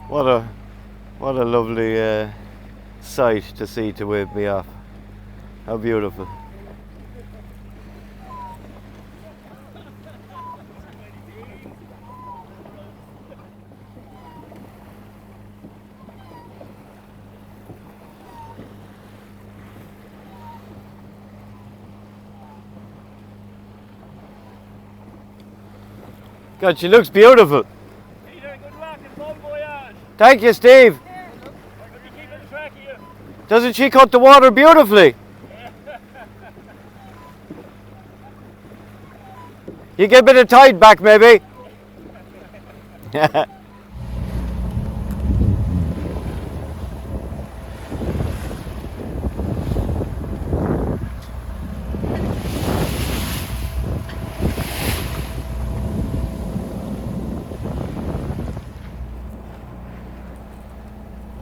What a lovely sight to see to 𝗦𝗵𝗵𝗸𝗏𝗏. How beautiful. God, she looks beautiful. Peter, good luck and bon voyage. Thank you, Steve. I'll be keeping track of you. Doesn't she cut the water beautifully? You get a bit of tide back, maybe.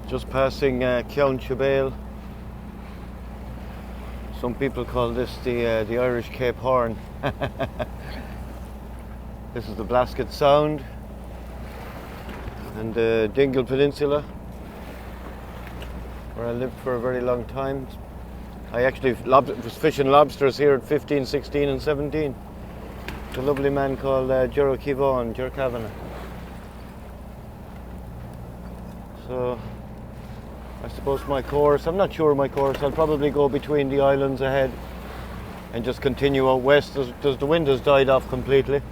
Just passing 𝗙𝗵𝗵𝗸𝗏𝗃. Some people call this the Irish Cape Horn. This is the Blasket Sound and the Dingle Peninsula, where I lived for a very long time. I actually was fishing lobsters here at 15, 16 and 17. It's a lovely man called 𝗟𝗶𝗵𝗸𝗲𝗃. So I suppose my course, I'm not sure of my course, I'll probably go between the islands ahead and just continue out west. The wind has died off completely.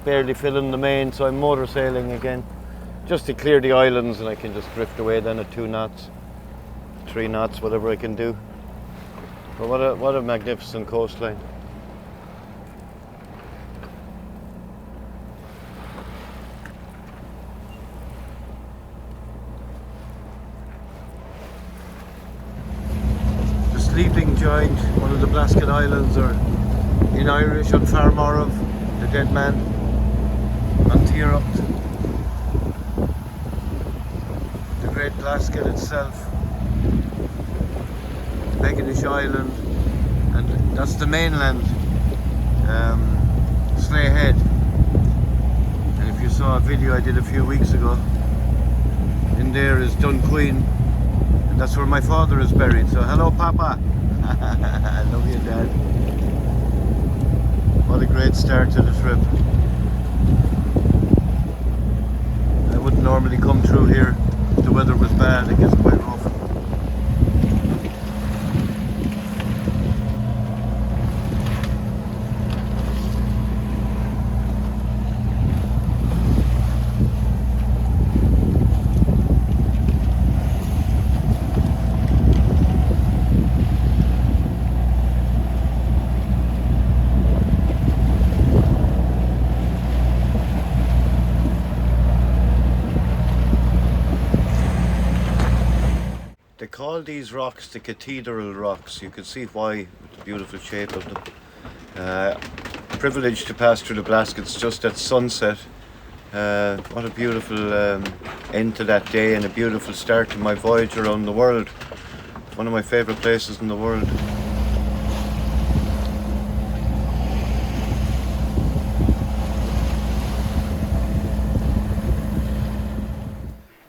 Barely filling the main, so I'm motor sailing again just to clear the islands, and I can just drift away then at 2 knots, 3 knots, whatever I can do. But what a magnificent coastline. The Sleeping Giant, one of the Blasket Islands, or in Irish, on 𝗏𝗏, the dead man, on 𝗏𝗏, the Great Blasket itself, Begganish Island, and that's the mainland, 𝗟𝗏. And if you saw a video I did a few weeks ago, in there is Dunqueen, and that's where my father is buried. So hello, Papa. I love you, Dad. What a great start to the trip. I wouldn't normally come through here if the weather was bad. It gets quite rough. They call these rocks the cathedral rocks. You can see why, with the beautiful shape of them. Privileged to pass through the Blaskets just at sunset. What a beautiful end to that day, and a beautiful start to my voyage around the world. One of my favourite places in the world.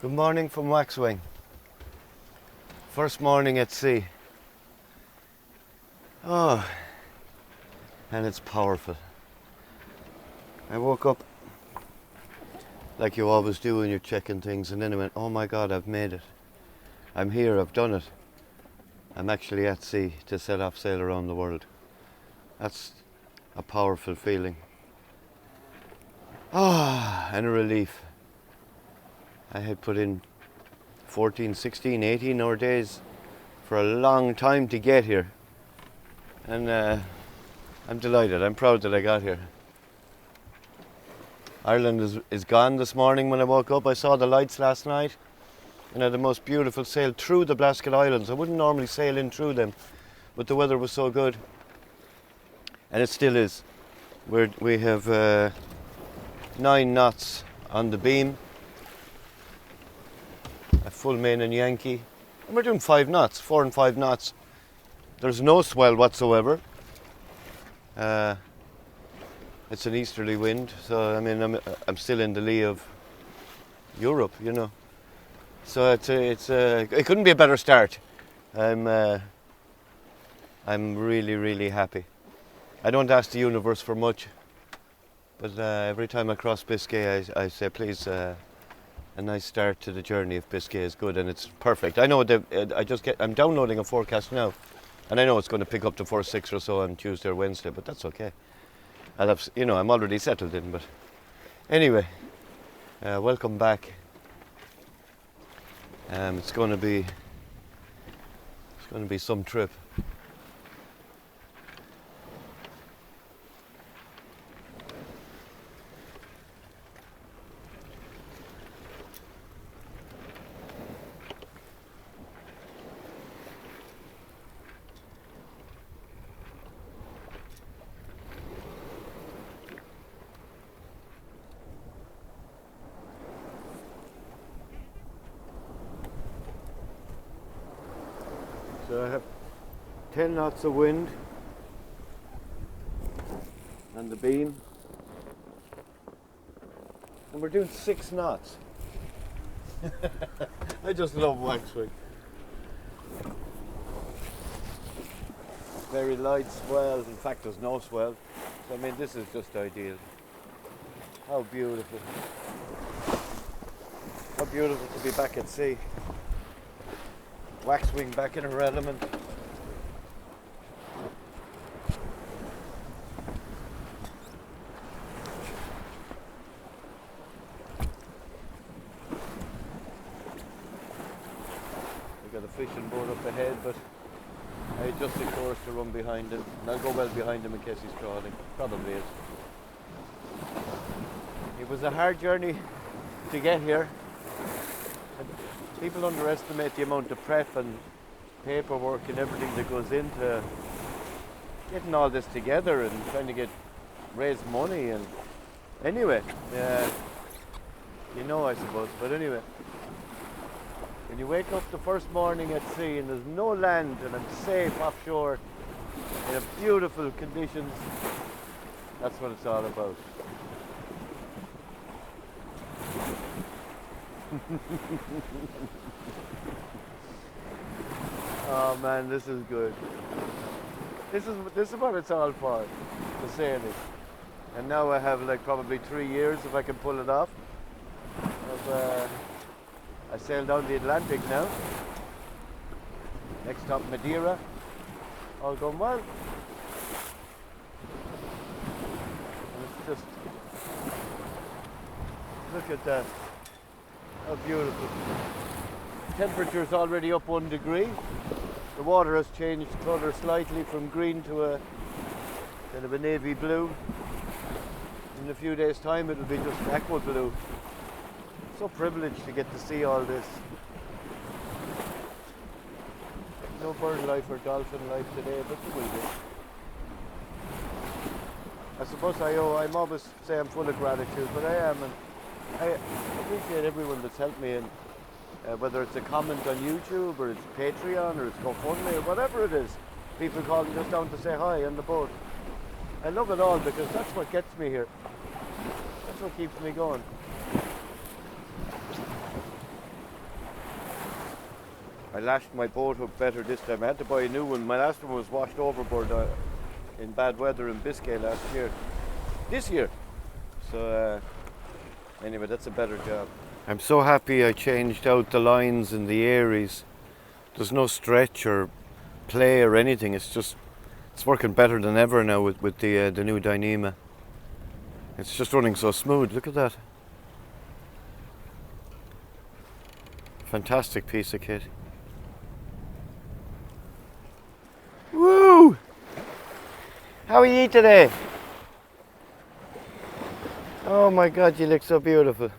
Good morning from Waxwing. First morning at sea. Oh, and it's powerful. I woke up like you always do when you're checking things, and then I went, oh my God, I've made it. I'm here, I've done it. I'm actually at sea to set off sail around the world. That's a powerful feeling. Ah, and a relief. I had put in 14, 16, 18 hour days for a long time to get here, and I'm delighted. I'm proud that I got here. Ireland is gone this morning. When I woke up, I saw the lights last night and had the most beautiful sail through the Blasket Islands. I wouldn't normally sail in through them, but the weather was so good, and it still is. We have 9 knots on the beam, a full main and Yankee, and we're doing 5 knots, 4 and 5 knots. There's no swell whatsoever. It's an easterly wind, so I mean I'm still in the lee of Europe, you know. So it couldn't be a better start. I'm really happy. I don't ask the universe for much, but every time I cross Biscay, I say, please, a nice start to the journey of Biscay is good, and it's perfect. I know I'm downloading a forecast now, and I know it's going to pick up to 4-6 or so on Tuesday or Wednesday, but that's okay. I'm already settled in. But anyway, welcome back. It's going to be some trip. So I have 10 knots of wind on the beam, and we're doing 6 knots. I just love waxwing. Very light swell, in fact there's no swell, so I mean this is just ideal. How beautiful. How beautiful to be back at sea. Waxwing back in her element. We've got a fishing boat up ahead, but I adjusted course to run behind him. And I'll go well behind him in case he's crawling. Probably is. It was a hard journey to get here. People underestimate the amount of prep and paperwork and everything that goes into getting all this together and trying to raise money. And anyway, I suppose. But anyway, when you wake up the first morning at sea and there's no land and I'm safe offshore in beautiful conditions, that's what it's all about. Oh man, this is good. This is what it's all for, the sailing. And now I have like probably 3 years if I can pull it off. I sail down the Atlantic now. Next stop Madeira. All going well. And it's just, look at that. How beautiful. Temperature is already up 1 degree. The water has changed colour slightly from green to a kind of a navy blue. In a few days' time it'll be just aqua blue. So privileged to get to see all this. No bird life or dolphin life today, but there will be. I suppose I'm always say I'm full of gratitude, but I am, and I appreciate everyone that's helped me, and whether it's a comment on YouTube or it's Patreon or it's GoFundMe or whatever it is. People calling just down to say hi on the boat. I love it all because that's what gets me here. That's what keeps me going. I lashed my boat hook better this time. I had to buy a new one. My last one was washed overboard in bad weather in Biscay last year. This year. So anyway, that's a better job. I'm so happy I changed out the lines in the Aries. There's no stretch or play or anything. It's working better than ever now with the new 𝗙𝗍𝗻𝗃. It's just running so smooth. Look at that. Fantastic piece of kit. Woo! How are you today? Oh my God, you look so beautiful.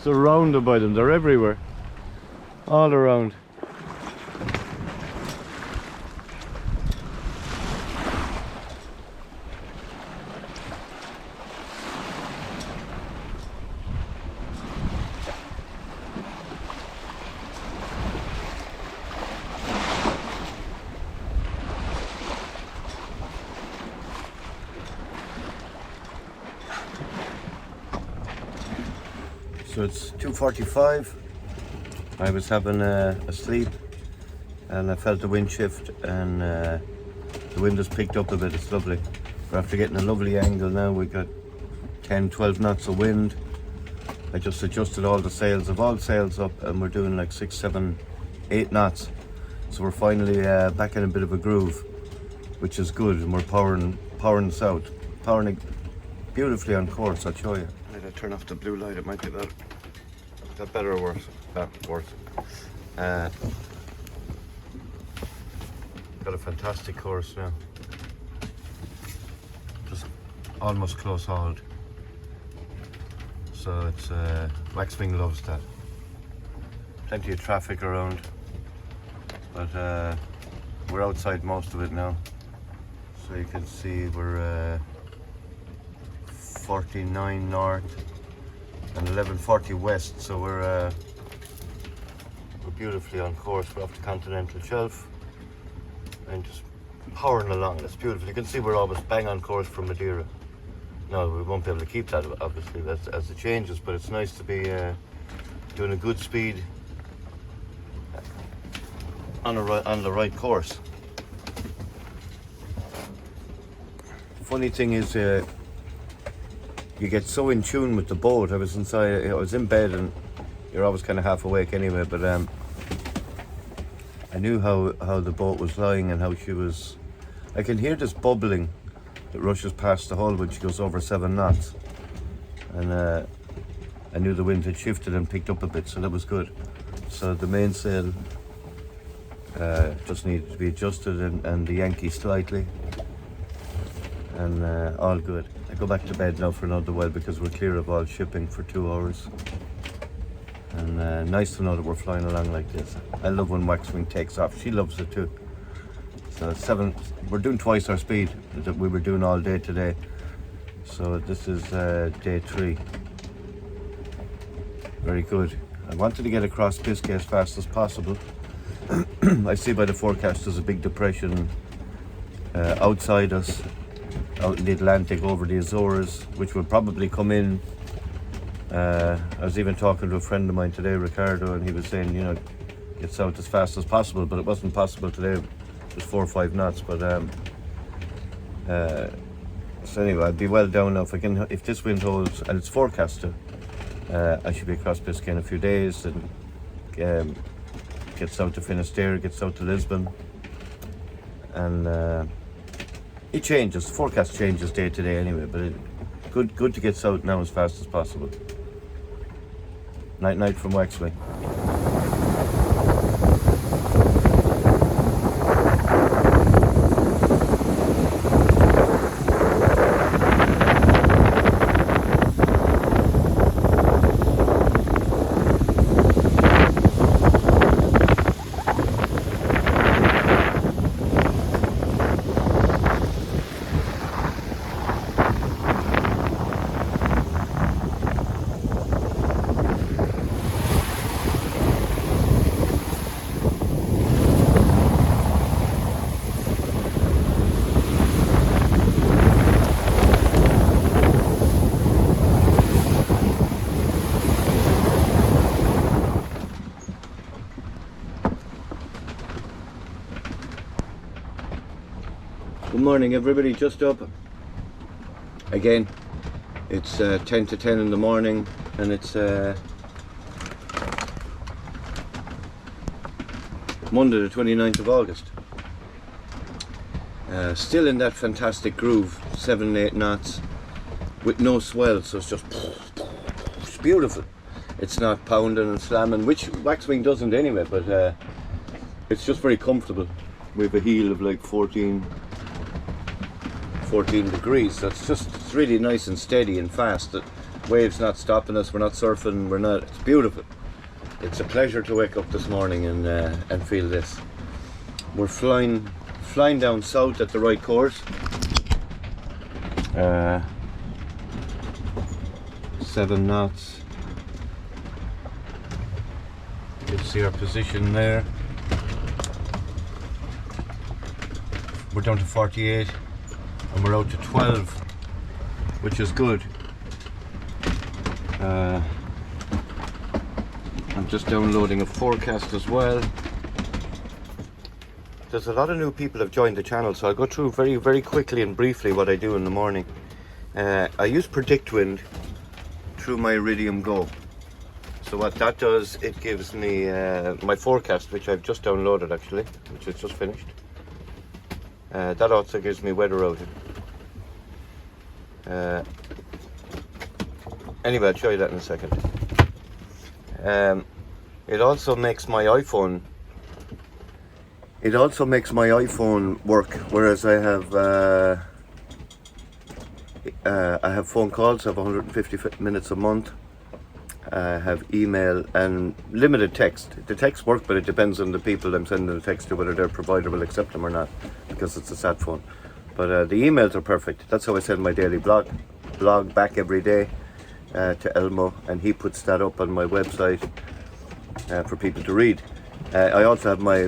surrounded by them. They're everywhere, all around. So it's 2:45. I was having a sleep and I felt the wind shift, and the wind has picked up a bit. It's lovely. We're after getting a lovely angle now. We got 10-12 knots of wind. I just adjusted all the sails, of all sails up, and we're doing like 6, 7, 8 knots. So we're finally back in a bit of a groove, which is good, and we're powering south, powering it beautifully on course. I'll show you. I turn off the blue light, it might be better. Is that better or worse? Worse. Got a fantastic course now. Just almost close hauled. So it's Waxwing loves that. Plenty of traffic around, but we're outside most of it now. So you can see we're 49 north and 1140 west, so we're beautifully on course. We're off the continental shelf and just powering along. It's beautiful. You can see we're almost bang on course from Madeira. No, we won't be able to keep that, obviously, as it changes, but it's nice to be doing a good speed on the right course. The funny thing is, you get so in tune with the boat. I was inside, I was in bed, and you're always kind of half awake anyway, but I knew how the boat was lying and how she was. I can hear this bubbling that rushes past the hull when she goes over 7 knots, and I knew the wind had shifted and picked up a bit, so that was good. So the mainsail just needed to be adjusted, and the Yankee slightly, and all good. I go back to bed now for another while because we're clear of all shipping for 2 hours. And nice to know that we're flying along like this. I love when Waxwing takes off. She loves it too. So we're doing twice our speed that we were doing all day today. So this is day 3. Very good. I wanted to get across Biscay as fast as possible. I see by the forecast there's a big depression outside us, out in the Atlantic over the Azores, which will probably come in. I was even talking to a friend of mine today, Ricardo, and he was saying, you know, get south as fast as possible, but it wasn't possible today. It was 4 or 5 knots, but so anyway, I'd be well down now if this wind holds, and it's forecasted. I should be across Biscay in a few days, and get south to Finisterre, get south to Lisbon, and it changes. The forecast changes day to day anyway, but good to get south now as fast as possible. Night from Waxwing. Good morning everybody, just up. Again, it's 10 to 10 in the morning, and it's Monday the 29th of August. Still in that fantastic groove, 7-8 knots with no swell, so it's just it's beautiful. It's not pounding and slamming, which Waxwing doesn't anyway, but it's just very comfortable. We have a heel of like 14 degrees, so it's really nice and steady and fast. waves not stopping us, we're not surfing, it's beautiful. It's a pleasure to wake up this morning and feel this. We're flying down south at the right course. 7 knots. You can see our position there. We're down to 48 and we're out to 12, which is good. I'm just downloading a forecast as well. There's a lot of new people have joined the channel, so I'll go through very, very quickly and briefly what I do in the morning. I use PredictWind through my Iridium Go. So what that does, it gives me my forecast, which I've just downloaded actually, which is just finished. That also gives me weather routing. Anyway, I'll show you that in a second. It also makes my iPhone. It also makes my iPhone work, whereas I have phone calls. I have 150 minutes a month. I have email and limited text. The text work, but it depends on the people I'm sending the text to, whether their provider will accept them or not, because it's a sat phone. But the emails are perfect. That's how I send my daily blog back every day to 𝗟𝗏𝗻, and he puts that up on my website for people to read. I also have my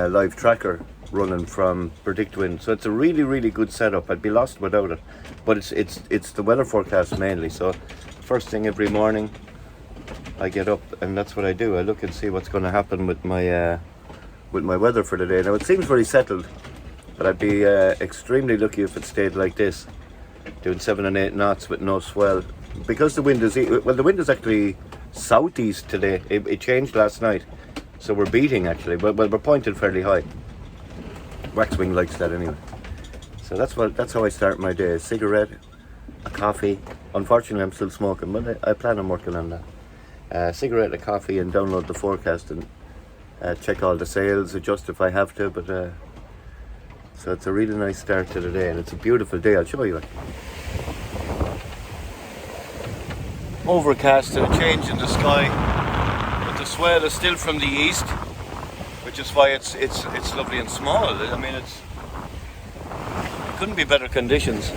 live tracker running from PredictWind, so it's a really, really good setup. I'd be lost without it. But it's the weather forecast mainly. So first thing every morning, I get up and that's what I do. I look and see what's going to happen with my weather for the day. Now it seems very settled, but I'd be extremely lucky if it stayed like this, doing 7 and 8 knots with no swell. Because the wind is actually southeast today. It changed last night, so we're beating actually. But we're pointed fairly high. Waxwing likes that anyway. So that's how I start my day. A cigarette, a coffee. Unfortunately, I'm still smoking, but I plan on working on that. Cigarette, a coffee, and download the forecast and check all the sails, adjust if I have to. But so it's a really nice start to the day, and it's a beautiful day. I'll show you it. Overcast and a change in the sky, but the swell is still from the east, which is why it's lovely and small. I mean, it couldn't be better conditions.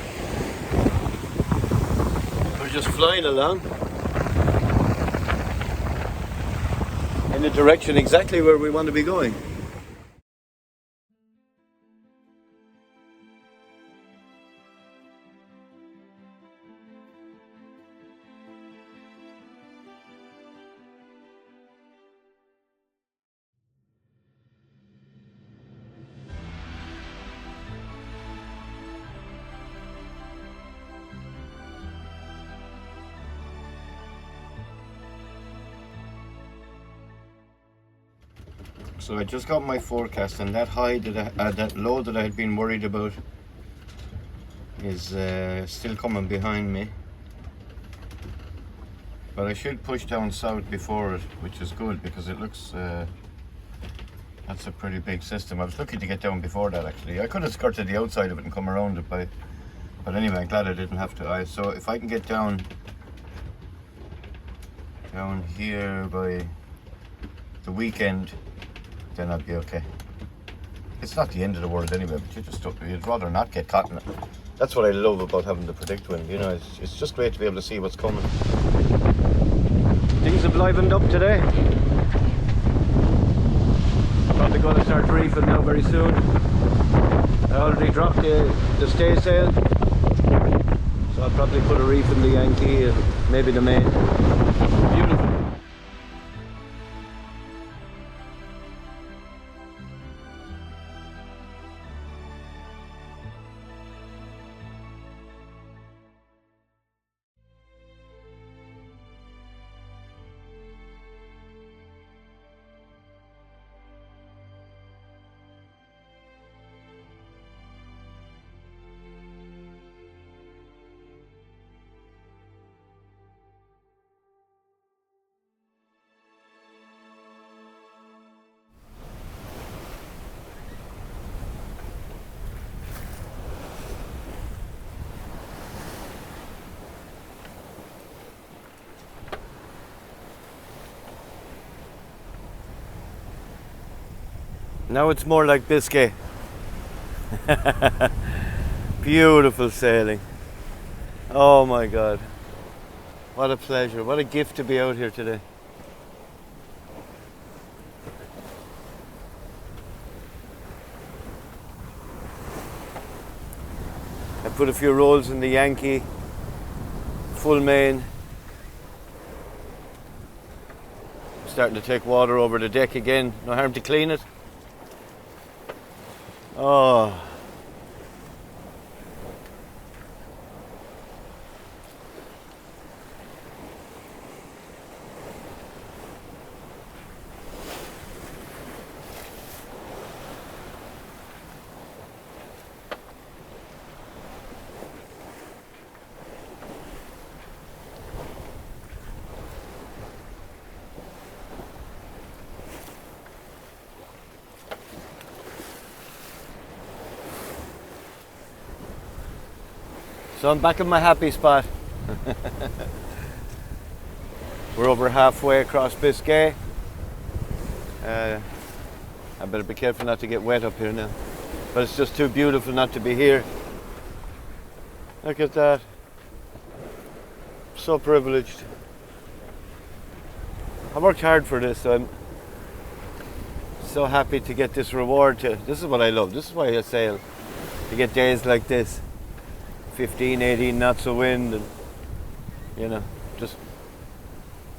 We're just flying along in the direction exactly where we want to be going. So I just got my forecast, and that high that low that I had been worried about is still coming behind me. But I should push down south before it, which is good because it looks that's a pretty big system. I was lucky to get down before that actually. I could have skirted the outside of it and come around it, but anyway, I'm glad I didn't have to. So if I can get down here by the weekend, then I'll be okay. It's not the end of the world anyway, but you'd rather not get caught in it. That's what I love about having the PredictWind, you know, it's just great to be able to see what's coming. Things have livened up today. Probably going to start reefing now very soon. I already dropped the stay sail, so I'll probably put a reef in the Yankee and maybe the main. Beautiful. Now it's more like Biscay. Beautiful sailing. Oh my God. What a pleasure. What a gift to be out here today. I put a few rolls in the 𝗬𝗂𝗽𝗏, full main. Starting to take water over the deck again. No harm to clean it. Oh. So I'm back in my happy spot. We're over halfway across Biscay. I better be careful not to get wet up here now. But it's just too beautiful not to be here. Look at that. So privileged. I worked hard for this, so I'm so happy to get this reward. This is what I love. This is why I sail. To get days like this. 15, 18 knots of wind, and you know, just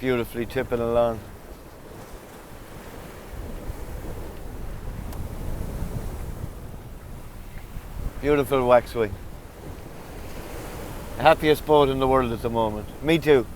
beautifully tipping along. Beautiful waxwing. Happiest boat in the world at the moment. Me too.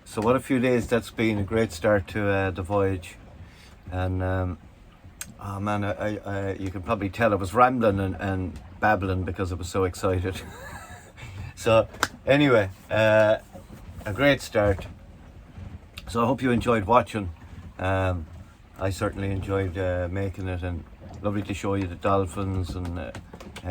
So what a few days that's been. A great start to the voyage. And oh man, you can probably tell I was rambling and babbling because I was so excited. So anyway, a great start. So I hope you enjoyed watching. I certainly enjoyed making it, and lovely to show you the dolphins, and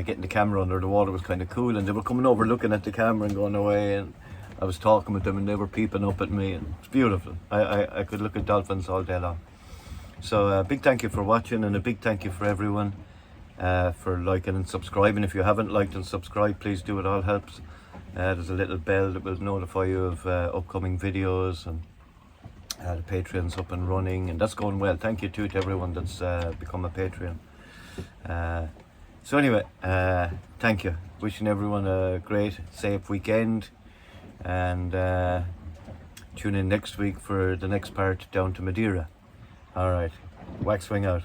getting the camera under the water was kind of cool, and they were coming over looking at the camera and going away, and I was talking with them and they were peeping up at me, and it's beautiful. I could look at dolphins all day long. So a big thank you for watching, and a big thank you for everyone for liking and subscribing. If you haven't liked and subscribed, please do, it all helps. There's a little bell that will notify you of upcoming videos, and the Patreon's up and running, and that's going well. Thank you too to everyone that's become a Patreon. So anyway, thank you. Wishing everyone a great, safe weekend, and tune in next week for the next part down to Madeira. All right, wax swing out.